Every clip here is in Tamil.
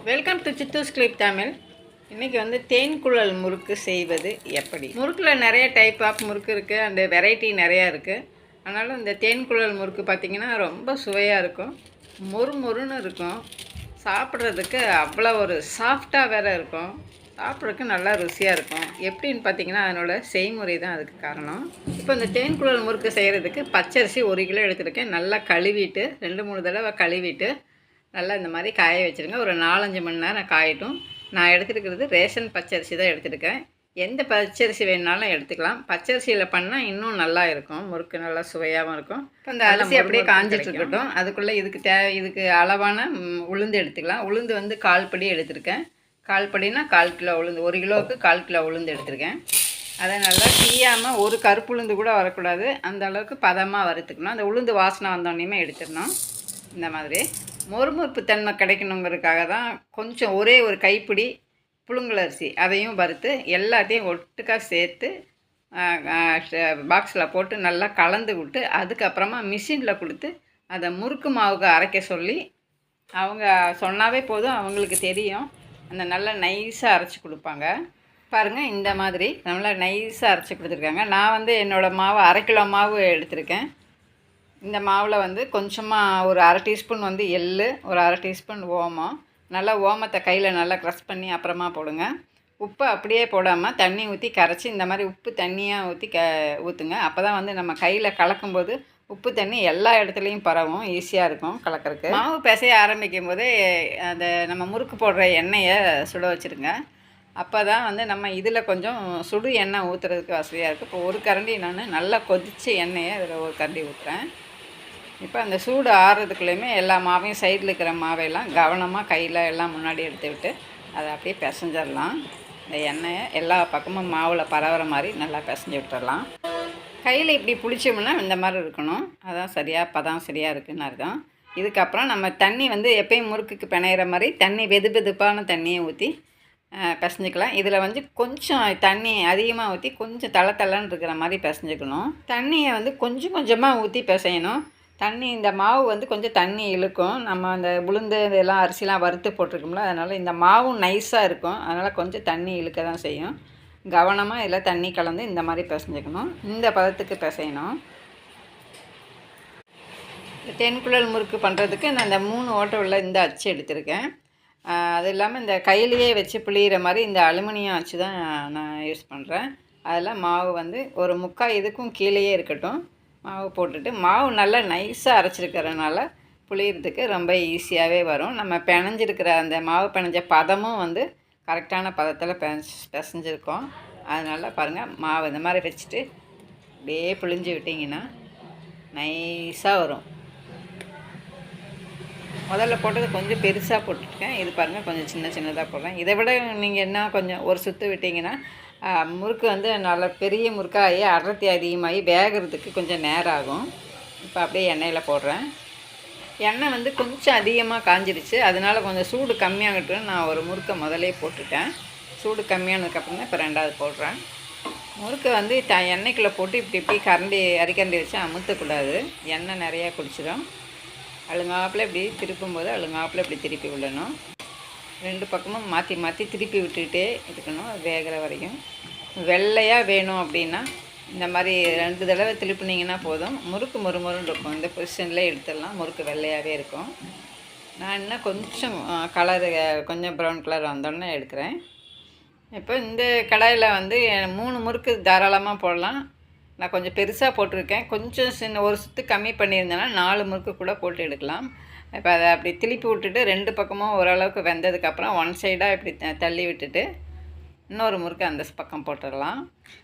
Welcome to சித்தூஸ் clip Tamil. இன்றைக்கி வந்து தேன்குழல் முறுக்கு செய்வது எப்படி. முறுக்கில் நிறைய டைப் ஆஃப் முறுக்கு இருக்குது, அண்டு வெரைட்டி நிறையா இருக்குது. அதனால் இந்த தேன்குழல் முறுக்கு பார்த்திங்கன்னா ரொம்ப சுவையாக இருக்கும், மொறுன்னு இருக்கும். சாப்பிட்றதுக்கு அவ்வளோ ஒரு சாஃப்டாக வேறு இருக்கும். சாப்பிட்றதுக்கு நல்லா ருசியாக இருக்கும். எப்படின்னு பார்த்திங்கன்னா அதனோட செய்முறை தான் அதுக்கு காரணம். இப்போ இந்த தேன்குழல் முறுக்கு செய்கிறதுக்கு பச்சரிசி 1 கிலோ எடுத்துருக்கேன். நல்லா கழுவிட்டு 2-3 தடவை கழுவிட்டு நல்லா இந்த மாதிரி காய வச்சுருங்க. ஒரு 4-5 மணி நேரம் காயட்டும். நான் எடுத்துருக்கிறது ரேஷன் பச்சரிசி தான் எடுத்துருக்கேன். எந்த பச்சரிசி வேணுனாலும் எடுத்துக்கலாம். பச்சரிசியில் பண்ணால் இன்னும் நல்லா இருக்கும், முறுக்கு நல்லா சுவையாகவும் இருக்கும். இப்போ இந்த அரிசி அப்படியே காஞ்சிட்ருக்கட்டும். அதுக்குள்ளே இதுக்கு அளவான உளுந்து எடுத்துக்கலாம். உளுந்து வந்து 1/4 படி எடுத்திருக்கேன். 1/4 படினா 1/4 கிலோ உளுந்து. 1 கிலோவுக்கு 1/4 கிலோ உளுந்து எடுத்திருக்கேன். அதை நல்லா தீயாமல், ஒரு கருப்பு உளுந்து கூட வரக்கூடாது, அந்த அளவுக்கு பதமாக வறுத்துக்கணும். அந்த உளுந்து வாசனை வந்தோடனே எடுத்துடணும். இந்த மாதிரி மொறுமொறுப்பு தன்மை கிடைக்கணுங்கிறதுக்காக தான் கொஞ்சம் ஒரே ஒரு கைப்பிடி புழுங்கல் அரிசி அதையும் வறுத்து எல்லாத்தையும் ஒட்டுக்காக சேர்த்து பாக்ஸில் போட்டு நல்லா கலந்து விட்டு அதுக்கப்புறமா மிஷினில் கொடுத்து அதை முறுக்கு மாவுக்கு அரைக்க சொல்லி, அவங்க சொன்னாவே போதும், அவங்களுக்கு தெரியும். அந்த நல்லா நைஸாக அரைச்சி கொடுப்பாங்க. பாருங்கள், இந்த மாதிரி நல்லா நைஸாக அரைச்சி கொடுத்துருக்காங்க. நான் வந்து என்னோடய மாவு 1/2 கிலோ மாவு எடுத்திருக்கேன். இந்த மாவில் வந்து கொஞ்சமாக ஒரு 1/2 டீஸ்பூன் வந்து எள், ஒரு 1/2 டீஸ்பூன் ஓமம். நல்லா ஓமத்தை கையில் நல்லா க்ரஷ் பண்ணி அப்புறமா போடுங்க. உப்பு அப்படியே போடாமல் தண்ணி ஊற்றி கரைச்சி இந்த மாதிரி உப்பு தண்ணியாக ஊற்றி ஊற்றுங்க. அப்போ தான் வந்து நம்ம கையில் கலக்கும்போது உப்பு தண்ணி எல்லா இடத்துலையும் பரவும், ஈஸியாக இருக்கும் கலக்கிறதுக்கு. மாவு பிசைய ஆரம்பிக்கும் போதே அந்த நம்ம முறுக்கு போடுற எண்ணெயை சுட வச்சுருங்க. அப்போ தான் வந்து நம்ம இதில் கொஞ்சம் சுடு எண்ணெய் ஊற்றுறதுக்கு வசதியாக இருக்குது. இப்போ ஒரு கரண்டி நான் நல்லா கொதித்த எண்ணெயை அதில் ஒரு கரண்டி ஊற்றுறேன். இப்போ அந்த சூடு ஆறுறதுக்குள்ளேயுமே எல்லா மாவையும், சைடில் இருக்கிற மாவையெல்லாம் கவனமாக கையில் எல்லாம் முன்னாடி எடுத்து விட்டு அதை அப்படியே பிசைஞ்சிடலாம். இந்த எண்ணெயை எல்லா பக்கமும் மாவில் பரவுற மாதிரி நல்லா பிசைஞ்சு விட்டுடலாம். கையில் இப்படி புளிச்சோம்னா இந்த மாதிரி இருக்கணும். அதான் பதம் சரியாக இருக்குன்னு அர்த்தம். இதுக்கப்புறம் நம்ம தண்ணி வந்து எப்பயும் முறுக்குக்கு பிணையிற மாதிரி தண்ணி வெதுப்பான தண்ணியை ஊற்றி பிசைஞ்சிக்கலாம். இதில் வந்து கொஞ்சம் தண்ணி அதிகமாக ஊற்றி கொஞ்சம் தளன்னு இருக்கிற மாதிரி பிசைஞ்சிக்கணும். தண்ணியை வந்து கொஞ்சம் கொஞ்சமாக ஊற்றி பிசையணும். தண்ணி, இந்த மாவு வந்து கொஞ்சம் தண்ணி இழுக்கும். நம்ம அந்த உளுந்து இதெல்லாம் அரிசிலாம் வறுத்து போட்டிருக்கோம்ல, அதனால் இந்த மாவும் நைஸாக இருக்கும். அதனால் கொஞ்சம் தண்ணி இழுக்க தான் செய்யும். கவனமாக இதில் தண்ணி கலந்து இந்த மாதிரி பிசைஞ்சிக்கணும். இந்த பதத்துக்கு பிசையணும். தென்குழல் முறுக்கு பண்ணுறதுக்கு நான் இந்த 3 ஓட்டை உள்ள இந்த அச்சு எடுத்திருக்கேன். அது இல்லாமல் இந்த கையிலையே வச்சு பிழிகிற மாதிரி இந்த அலுமினியம் அச்சு தான் நான் யூஸ் பண்ணுறேன். அதில் மாவு வந்து ஒரு 3/4 இதுக்கும் கீழேயே இருக்கட்டும். மாவு போட்டுட்டு மாவு நல்லா நைஸாக அரைச்சிருக்கிறதுனால புளியறதுக்கு ரொம்ப ஈஸியாகவே வரும். நம்ம பிணைஞ்சிருக்கிற அந்த மாவு பிணைஞ்ச பதமும் வந்து கரெக்டான பதத்தில் பிசைஞ்சிருக்கோம். அதனால் பாருங்கள், மாவு இந்த மாதிரி வச்சுட்டு அப்படியே புளிஞ்சு விட்டிங்கன்னா நைஸாக வரும். முதல்ல போட்டது கொஞ்சம் பெருசாக போட்டுருக்கேன். இது பாருங்கள், கொஞ்சம் சின்னதாக போடுறேன். இதை விட நீங்கள் என்ன கொஞ்சம் ஒரு சுற்று விட்டிங்கன்னா முறுக்கு வந்து நல்லா பெரிய முறுக்காகி அடர்த்தி அதிகமாகி வேகிறதுக்கு கொஞ்சம் நேரம் ஆகும். இப்போ அப்படியே எண்ணெயில் போடுறேன். எண்ணெய் வந்து கொஞ்சம் அதிகமாக காஞ்சிருச்சு, அதனால் கொஞ்சம் சூடு கம்மியாகட்டுன்னு நான் ஒரு முறுக்கை முதலே போட்டுட்டேன். சூடு கம்மியானதுக்கப்புறம் தான் இப்போ 2வது போடுறேன். முறுக்கை வந்து எண்ணெய்க்குள்ளே போட்டு இப்படி அரிக்கரண்டி வச்சு அமுத்தக்கூடாது. எண்ணெய் நிறையா குடிச்சிடும். அழுங்காப்பில் இப்படி திருப்பும்போது அழுங்காப்பில் இப்படி திருப்பி விடணும். 2 பக்கமும் மாற்றி திருப்பி விட்டுக்கிட்டே இருக்கணும் வேகிற வரைக்கும். வெள்ளையாக வேணும் அப்படின்னா இந்த மாதிரி 2 தடவை திருப்பினீங்கன்னா போதும். முறுக்கு மொறுன்னு இருக்கும். இந்த பொசிஷனில் எடுத்துடலாம். முறுக்கு வெள்ளையாகவே இருக்கும். நான் இன்னும் கொஞ்சம் கலரு கொஞ்சம் ப்ரௌன் கலர் வந்தோடனே எடுக்கிறேன். இப்போ இந்த கடாயில் வந்து 3 முறுக்கு தாராளமாக போடலாம். நான் கொஞ்சம் பெருசாக போட்டிருக்கேன். கொஞ்சம் ஒரு சுற்று கம்மி பண்ணியிருந்தேன்னா 4 முறுக்கு கூட போட்டு எடுக்கலாம். இப்போ அதை அப்படி திருப்பி விட்டுட்டு 2 பக்கமும் ஓரளவுக்கு வெந்ததுக்கப்புறம் 1 சைடாக இப்படி தள்ளி விட்டுட்டு இன்னொரு முறுக்கு அந்த பக்கம் போட்டுடலாம்.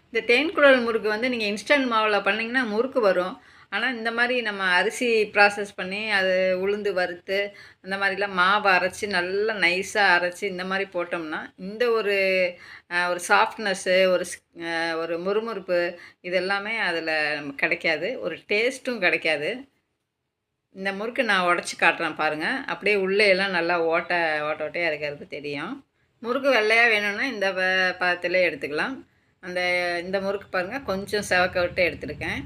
இந்த தேன்குழல் முறுக்கு வந்து நீங்கள் இன்ஸ்டன்ட் மாவில் பண்ணிங்கன்னா முறுக்கு வரும். ஆனால் இந்த மாதிரி நம்ம அரிசி ப்ராசஸ் பண்ணி அது உளுந்து வறுத்து அந்த மாதிரிலாம் மாவை அரைச்சி நல்லா நைஸாக அரைச்சி இந்த மாதிரி போட்டோம்னா இந்த ஒரு சாஃப்ட்னஸ்ஸு, ஒரு முறுமுறுப்பு இதெல்லாமே அதில் கிடைக்காது. ஒரு டேஸ்ட்டும் கிடைக்காது. இந்த முறுக்கு நான் உடச்சி காட்டுறேன் பாருங்கள். அப்படியே உள்ளே எல்லாம் நல்லா ஓட்டையாக இருக்கிறது தெரியும். முறுக்கு வெள்ளையாக வேணும்னா இந்த பதத்திலே எடுத்துக்கலாம். இந்த முறுக்கு பாருங்கள், கொஞ்சம் செவக்க விட்டு எடுத்துருக்கேன்.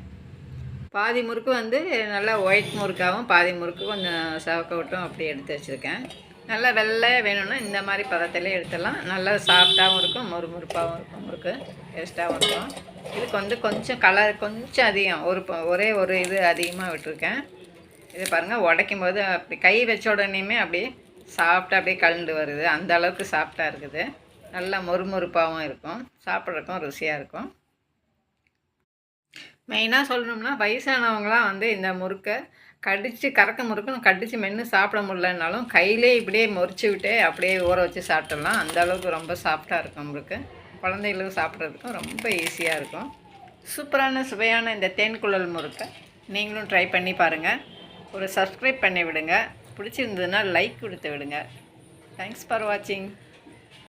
பாதி முறுக்கு வந்து நல்லா ஒயிட் முறுக்காகவும் பாதி முறுக்கு கொஞ்சம் செவக்க விட்டும் அப்படியே எடுத்து வச்சுருக்கேன். நல்லா வெள்ளையாக வேணும்னா இந்த மாதிரி பதத்திலே எடுத்துடலாம். நல்லா சாஃப்டாகவும் இருக்கும், மொறுமொறுப்பாகவும் இருக்கும், முறுக்கு டேஸ்ட்டாகவும் இருக்கும். இதுக்கு வந்து கொஞ்சம் கலர் கொஞ்சம் அதிகம், ஒரே ஒரு இது அதிகமாக விட்டுருக்கேன். இது பாருங்கள், உடைக்கும் போது அப்படி கை வச்ச உடனேயுமே அப்படியே சாஃப்டாக அப்படியே கலந்து வருது. அந்த அளவுக்கு சாஃப்டாக இருக்குது. நல்லா மொறுமொறுப்பாகவும் இருக்கும், சாப்பிட்றதுக்கும் ருசியாக இருக்கும். மெயினாக சொல்லணும்னா வயசானவங்களாம் வந்து இந்த முறுக்கை கறக்க முறுக்குன்னு கடித்து மென்று சாப்பிட முடியலனாலும் கையிலே இப்படியே முறிச்சு விட்டு அப்படியே ஊற வச்சு சாப்பிட்றலாம். அந்த அளவுக்கு ரொம்ப சாஃப்டாக இருக்கும் முறுக்கு. குழந்தைகளுக்கு சாப்பிட்றதுக்கும் ரொம்ப ஈஸியாக இருக்கும். சூப்பரான சுவையான இந்த தேன்குழல் முறுக்கை நீங்களும் ட்ரை பண்ணி பாருங்கள். ஒரு சப்ஸ்கிரைப் பண்ணி விடுங்க. பிடிச்சிருந்ததுன்னா லைக் கொடுத்து விடுங்க. தேங்க்ஸ் ஃபார் வாட்சிங்.